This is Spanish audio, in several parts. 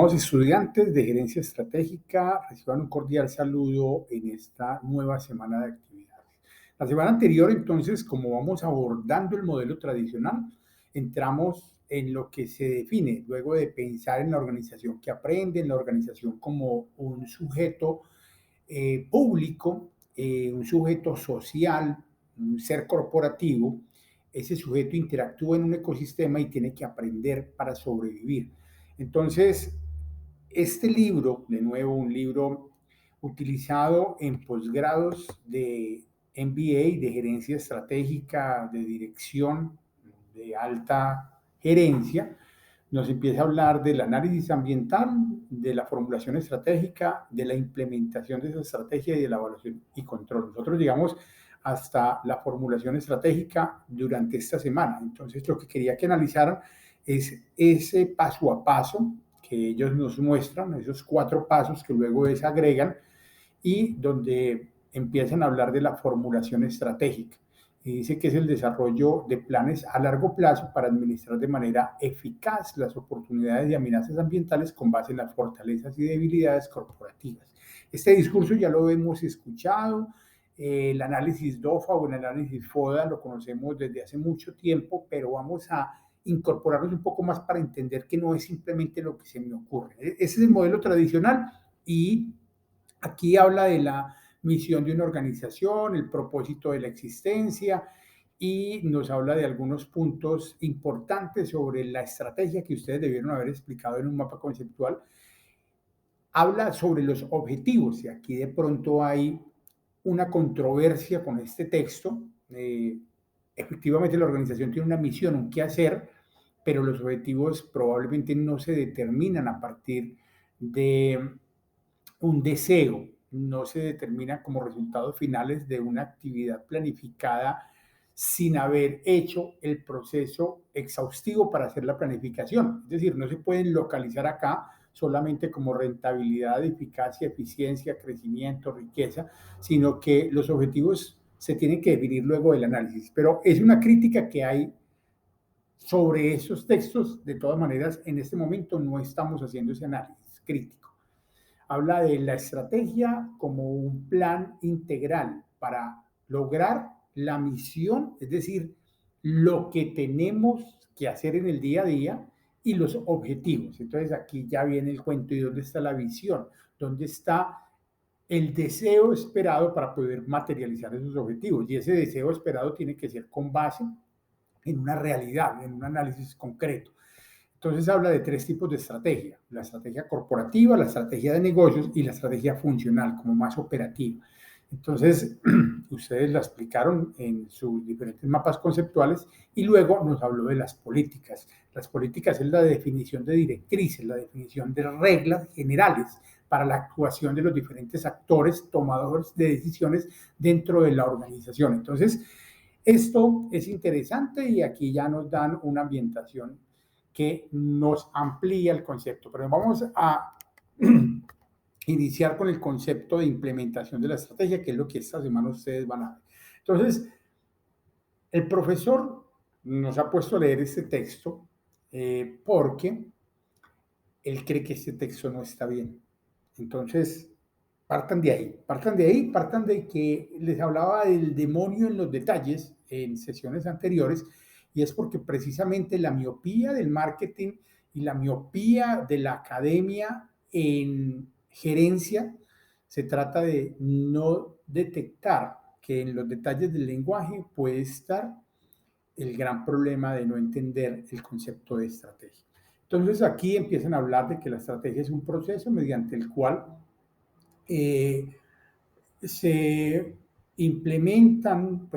Estudiantes de Gerencia Estratégica, reciban un cordial saludo en esta nueva semana de actividades. La semana anterior, entonces, como vamos abordando el modelo tradicional, entramos en lo que se define luego de pensar en la organización que aprende, en la organización como un sujeto público, un sujeto social, un ser corporativo. Ese sujeto interactúa en un ecosistema y tiene que aprender para sobrevivir. Entonces, este libro, de nuevo, un libro utilizado en posgrados de MBA, de gerencia estratégica, de dirección, de alta gerencia, nos empieza a hablar del análisis ambiental, de la formulación estratégica, de la implementación de esa estrategia y de la evaluación y control. Nosotros llegamos hasta la formulación estratégica durante esta semana. Entonces, lo que quería que analizaran es ese paso a paso que ellos nos muestran, esos 4 pasos que luego desagregan y donde empiezan a hablar de la formulación estratégica. Y dice que es el desarrollo de planes a largo plazo para administrar de manera eficaz las oportunidades y amenazas ambientales con base en las fortalezas y debilidades corporativas. Este discurso ya lo hemos escuchado, el análisis DOFA o el análisis FODA lo conocemos desde hace mucho tiempo, pero vamos a incorporarnos un poco más para entender que no es simplemente lo que se me ocurre. Ese es el modelo tradicional y aquí habla de la misión de una organización, el propósito de la existencia y nos habla de algunos puntos importantes sobre la estrategia que ustedes debieron haber explicado en un mapa conceptual. Habla sobre los objetivos y aquí de pronto hay una controversia con este texto. Efectivamente, la organización tiene una misión, un qué hacer, pero los objetivos probablemente no se determinan a partir de un deseo, no se determina como resultados finales de una actividad planificada sin haber hecho el proceso exhaustivo para hacer la planificación. Es decir, no se pueden localizar acá solamente como rentabilidad, eficacia, eficiencia, crecimiento, riqueza, sino que los objetivos se tienen que definir luego del análisis. Pero es una crítica que hay sobre esos textos. De todas maneras, en este momento no estamos haciendo ese análisis crítico. Habla de la estrategia como un plan integral para lograr la misión, es decir, lo que tenemos que hacer en el día a día y los objetivos. Entonces aquí ya viene el cuento y dónde está la visión, dónde está el deseo esperado para poder materializar esos objetivos. Y ese deseo esperado tiene que ser con base en una realidad, en un análisis concreto. Entonces habla de 3 tipos de estrategia: la estrategia corporativa, la estrategia de negocios y la estrategia funcional, como más operativa. Entonces, ustedes la explicaron en sus diferentes mapas conceptuales y luego nos habló de las políticas. Las políticas es la definición de directrices, la definición de reglas generales para la actuación de los diferentes actores tomadores de decisiones dentro de la organización. Entonces, esto es interesante y aquí ya nos dan una ambientación que nos amplía el concepto. Pero vamos a iniciar con el concepto de implementación de la estrategia, que es lo que esta semana ustedes van a ver. Entonces, el profesor nos ha puesto a leer este texto porque él cree que este texto no está bien. Entonces, partan de que les hablaba del demonio en los detalles en sesiones anteriores, y es porque precisamente la miopía del marketing y la miopía de la academia en gerencia se trata de no detectar que en los detalles del lenguaje puede estar el gran problema de no entender el concepto de estrategia. Entonces aquí empiezan a hablar de que la estrategia es un proceso mediante el cual eh, se implementan,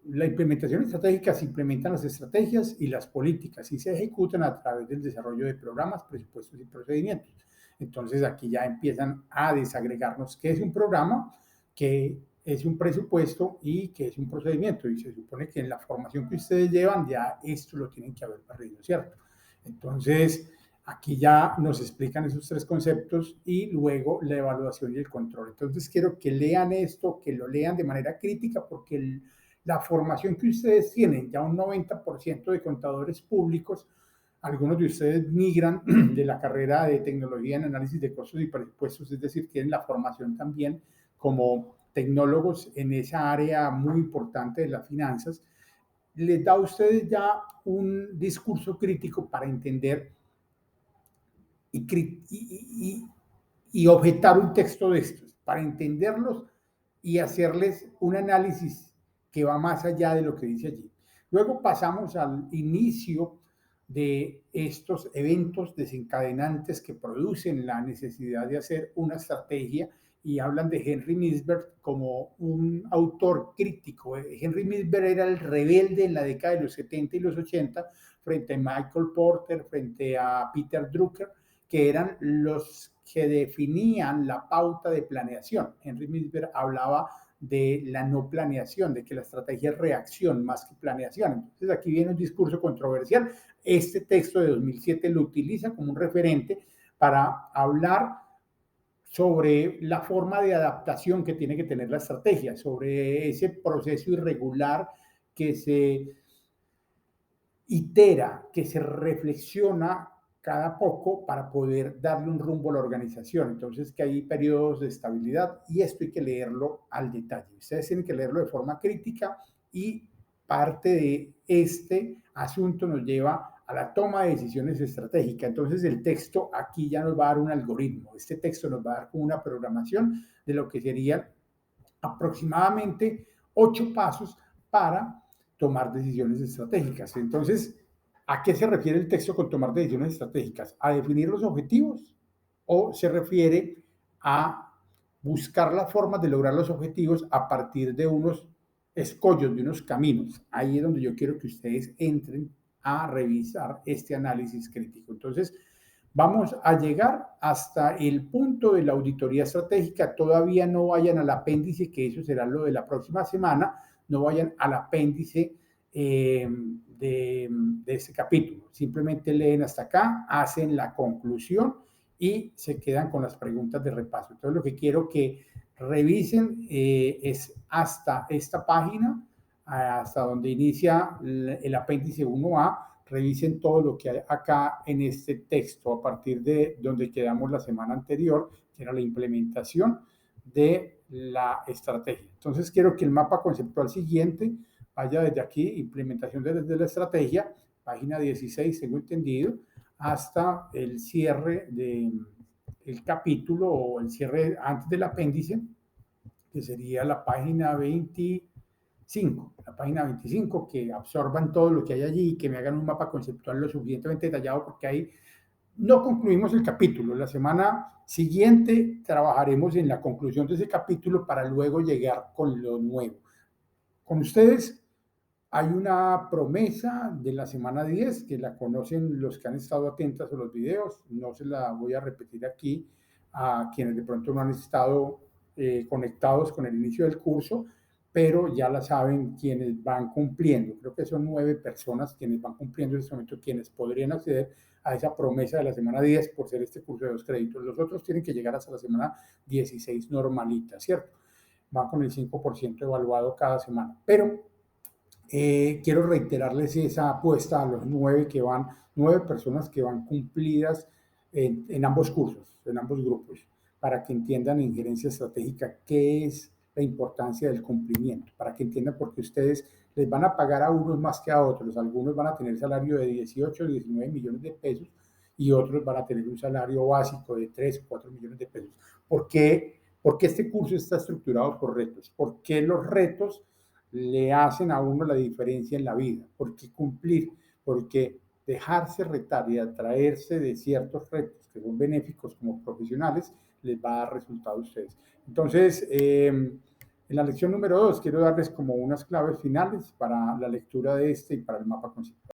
la implementación estratégica, se implementan las estrategias y las políticas y se ejecutan a través del desarrollo de programas, presupuestos y procedimientos. Entonces aquí ya empiezan a desagregarnos qué es un programa, qué es un presupuesto y qué es un procedimiento. Y se supone que en la formación que ustedes llevan ya esto lo tienen que haber barrido, ¿cierto? Entonces, aquí ya nos explican esos 3 conceptos y luego la evaluación y el control. Entonces quiero que lean esto, que lo lean de manera crítica, porque la formación que ustedes tienen, ya un 90% de contadores públicos, algunos de ustedes migran de la carrera de tecnología en análisis de costos y presupuestos, es decir, tienen la formación también como tecnólogos en esa área muy importante de las finanzas, les da a ustedes ya un discurso crítico para entender y objetar un texto de estos, para entenderlos y hacerles un análisis que va más allá de lo que dice allí. Luego pasamos al inicio de estos eventos desencadenantes que producen la necesidad de hacer una estrategia y hablan de Henry Misbert como un autor crítico. Henry Misbert era el rebelde en la década de los 70 y los 80 frente a Michael Porter, frente a Peter Drucker, que eran los que definían la pauta de planeación. Henry Misbert hablaba de la no planeación, de que la estrategia es reacción más que planeación. Entonces aquí viene un discurso controversial. Este texto de 2007 lo utiliza como un referente para hablar sobre la forma de adaptación que tiene que tener la estrategia, sobre ese proceso irregular que se itera, que se reflexiona cada poco para poder darle un rumbo a la organización. Entonces, que hay periodos de estabilidad y esto hay que leerlo al detalle. Ustedes tienen que leerlo de forma crítica y parte de este asunto nos lleva a la toma de decisiones estratégicas. Entonces, el texto aquí ya nos va a dar un algoritmo. Este texto nos va a dar como una programación de lo que serían aproximadamente 8 pasos para tomar decisiones estratégicas. Entonces, ¿a qué se refiere el texto con tomar decisiones estratégicas? ¿A definir los objetivos o se refiere a buscar las formas de lograr los objetivos a partir de unos escollos, de unos caminos? Ahí es donde yo quiero que ustedes entren a revisar este análisis crítico. Entonces, vamos a llegar hasta el punto de la auditoría estratégica. Todavía no vayan al apéndice, que eso será lo de la próxima semana. No vayan al apéndice de este capítulo. Simplemente leen hasta acá, hacen la conclusión y se quedan con las preguntas de repaso. Entonces, lo que quiero que revisen es hasta esta página, hasta donde inicia el apéndice 1A. Revisen todo lo que hay acá en este texto a partir de donde quedamos la semana anterior, que era la implementación de la estrategia. Entonces, quiero que el mapa conceptual siguiente vaya desde aquí, implementación de la estrategia, página 16, tengo entendido, hasta el cierre del capítulo o el cierre antes del apéndice, que sería la página 25, que absorban todo lo que hay allí y que me hagan un mapa conceptual lo suficientemente detallado, porque ahí no concluimos el capítulo. La semana siguiente trabajaremos en la conclusión de ese capítulo para luego llegar con lo nuevo. Con ustedes hay una promesa de la semana 10 que la conocen los que han estado atentos a los videos. No se la voy a repetir aquí a quienes de pronto no han estado conectados con el inicio del curso, pero ya la saben quienes van cumpliendo. Creo que son 9 personas quienes van cumpliendo en este momento, quienes podrían acceder a esa promesa de la semana 10 por ser este curso de 2 créditos. Los otros tienen que llegar hasta la semana 16 normalita, ¿cierto? Van con el 5% evaluado cada semana. Pero quiero reiterarles esa apuesta a los 9 personas que van cumplidas en ambos cursos, en ambos grupos, para que entiendan en gerencia estratégica qué es la importancia del cumplimiento, para que entiendan por qué ustedes les van a pagar a unos más que a otros. Algunos van a tener salario de 18 o 19 millones de pesos y otros van a tener un salario básico de 3 o 4 millones de pesos. ¿Por qué? Porque este curso está estructurado por retos. ¿Por qué los retos le hacen a uno la diferencia en la vida? Porque cumplir, porque dejarse retar y atraerse de ciertos retos que son benéficos como profesionales, les va a dar resultados a ustedes. Entonces, en la lección número 2, quiero darles como unas claves finales para la lectura de este y para el mapa conceptual.